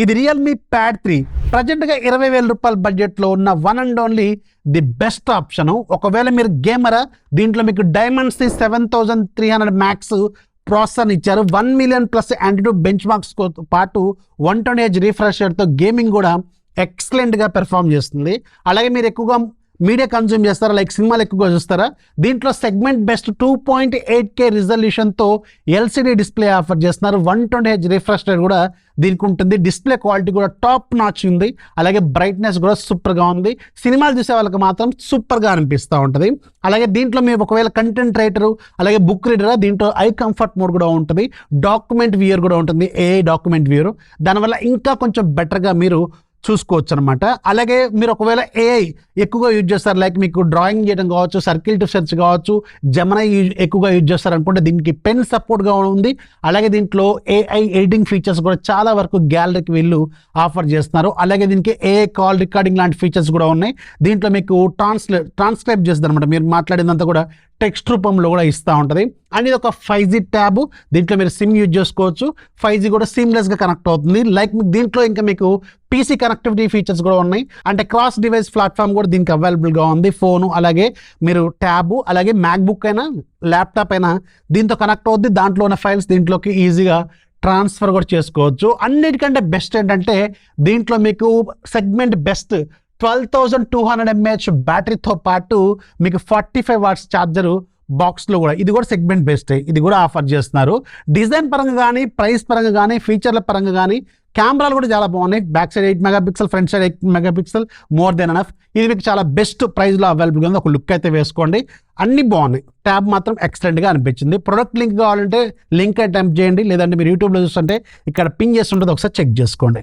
ఇది Realme pad 3 ప్రజెంట్గా 20,000 రూపాయల బడ్జెట్లో ఉన్న one and only the best option. ఒకవేళ మీరు గేమరా, దీంట్లో మీకు డైమండ్స్ది 7300 మ్యాక్స్ ప్రాసెసర్ ఇచ్చారు. 1 మిలియన్ ప్లస్ యాంటిట్యూ బెంచ్ మార్క్స్తో పాటు 120Hz రిఫ్రెష్ రేట్తో గేమింగ్ కూడా ఎక్సలెంట్గా పెర్ఫామ్ చేస్తుంది. అలాగే మీరు ఎక్కువగా మీడియా కన్జ్యూమ్ చేస్తారా, లైక్ సినిమాలు ఎక్కువగా చూస్తారా, దీంట్లో సెగ్మెంట్ బెస్ట్ 2.8K రిజల్యూషన్తో ఎల్సిడి డిస్ప్లే ఆఫర్ చేస్తున్నారు. 120Hz రిఫ్రెష్ రేట్ కూడా దీనికి ఉంటుంది. డిస్ప్లే క్వాలిటీ కూడా టాప్ నాచ్ ఉంది. అలాగే బ్రైట్నెస్ కూడా సూపర్గా ఉంది. సినిమాలు చూసే వాళ్ళకి మాత్రం సూపర్గా అనిపిస్తూ ఉంటుంది. అలాగే దీంట్లో మీరు ఒకవేళ కంటెంట్ రైటరు అలాగే బుక్ రీడరా, దీంట్లో ఐ కంఫర్ట్ మోడ్ కూడా ఉంటుంది. డాక్యుమెంట్ వ్యూయర్ కూడా ఉంటుంది, ఏఐ డాక్యుమెంట్ వ్యూయర్. దానివల్ల ఇంకా కొంచెం బెటర్గా మీరు చూసుకోవచ్చు అనమాట. అలాగే మీరు ఒకవేళ ఏఐ ఎక్కువగా యూజ్ చేస్తారు, లైక్ మీకు డ్రాయింగ్ చేయడం కావచ్చు, సర్కిల్ టు సెర్చ్ కావచ్చు, జెమినీ ఎక్కువగా యూజ్ చేస్తారు అనుకుంటే దీనికి పెన్ సపోర్ట్గా ఉంది. అలాగే దీంట్లో ఏఐ ఎడిటింగ్ ఫీచర్స్ కూడా చాలా వరకు గ్యాలరీకి వీళ్ళు ఆఫర్ చేస్తున్నారు. అలాగే దీనికి ఏఐ కాల్ రికార్డింగ్ లాంటి ఫీచర్స్ కూడా ఉన్నాయి. దీంట్లో మీకు ట్రాన్స్క్రైబ్ చేస్తుంది అనమాట, మీరు మాట్లాడినంత కూడా టెక్స్ట్ రూపంలో కూడా ఇస్తూ ఉంటుంది. అండ్ ఇది ఒక 5G ట్యాబ్, దీంట్లో మీరు సిమ్ యూజ్ చేసుకోవచ్చు. 5G కూడా సీమ్లెస్గా కనెక్ట్ అవుతుంది. లైక్ దీంట్లో ఇంకా మీకు PC కనెక్టివిటీ ఫీచర్స్ కూడా ఉన్నాయి. అంటే క్రాస్ డివైస్ ప్లాట్ఫామ్ కూడా దీనికి అవైలబుల్గా ఉంది. ఫోను అలాగే మీరు ట్యాబ్ అలాగే మ్యాక్బుక్ అయినా ల్యాప్టాప్ అయినా దీంతో కనెక్ట్ అవుద్ది. దాంట్లో ఉన్న ఫైల్స్ దీంట్లోకి ఈజీగా ట్రాన్స్ఫర్ కూడా చేసుకోవచ్చు. అన్నిటికంటే బెస్ట్ ఏంటంటే దీంట్లో మీకు సెగ్మెంట్ బెస్ట్ 12,200 mAh బ్యాటరీతో పాటు మీకు 45 watts ఛార్జరు బాక్స్లో కూడా, ఇది కూడా సెగ్మెంట్ బెస్ట్, ఇది కూడా ఆఫర్ చేస్తున్నారు. డిజైన్ పరంగా కానీ, ప్రైస్ పరంగా కానీ, ఫీచర్ల పరంగా కానీ, కెమెరాలు కూడా చాలా బాగున్నాయి. Back side 8 megapixel, front side 8 megapixel, more than enough. ఇది మీకు చాలా బెస్ట్ ప్రైస్లో అవైలబుల్గా ఉంది. ఒక లుక్ అయితే వేసుకోండి, అన్నీ బాగున్నాయి. ట్యాబ్ మాత్రం ఎక్సలెంట్గా అనిపించింది. ప్రొడక్ట్ లింక్ కావాలంటే లింక్ టైప్ చేయండి, లేదంటే మీరు యూట్యూబ్లో చూస్తుంటే ఇక్కడ పిన్ చేస్తుంటుంది, ఒకసారి చెక్ చేసుకోండి.